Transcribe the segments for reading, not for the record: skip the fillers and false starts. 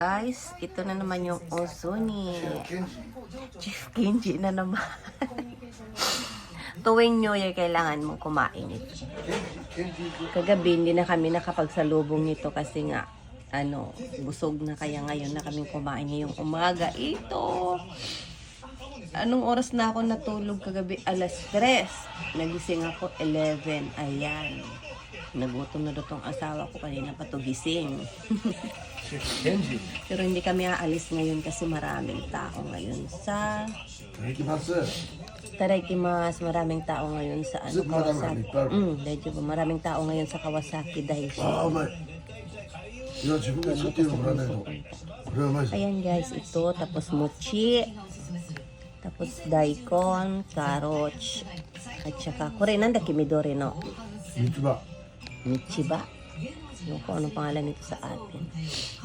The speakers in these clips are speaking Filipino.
Guys, ito na naman yung oso ni Chief Kenji na naman. Tuwing New Year, kailangan mong kumain ito. Kagabi, hindi na kami nakapagsalubong nito kasi nga, busog na, kaya ngayon na kaming kumain ngayong umaga. Ito! Anong oras na ako natulog kagabi? Alas 3. Nagising ako 11. Ayan. Nagutom na dotong asawa ko, kanina pa to gising. Pero hindi kami aalis ngayon kasi maraming tao ngayon sa Taraikimasu. Maraming tao ngayon sa Kawasaki. Maraming tao ngayon sa Kawasaki Daishi. Ayan guys, ito. Tapos mochi. Tapos daikon, carrots. At saka, kore, nanda kimidori no? Michiba. Yung kung anong pangalan nito sa atin.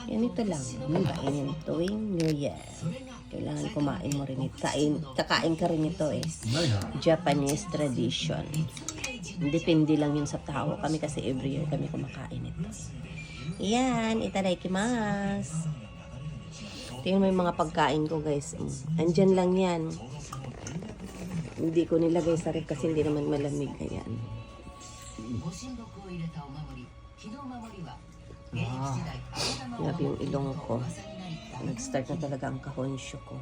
Yan, ito lang. Kainin tuwing New Year. Kailangan kumain mo rin ito. Kakain ka rin ito eh. Japanese tradition. Depende lang yun sa tao. Kami kasi every year kami kumakain ito. Yan, itadaikimasu. Tingnan mo yung mga pagkain ko guys. Andyan lang yan. Hindi ko nilagay sa ref kasi hindi naman malamig. Ayan. Grabe yung ilong ko. Nag-start na talaga ang kahonsyo ko.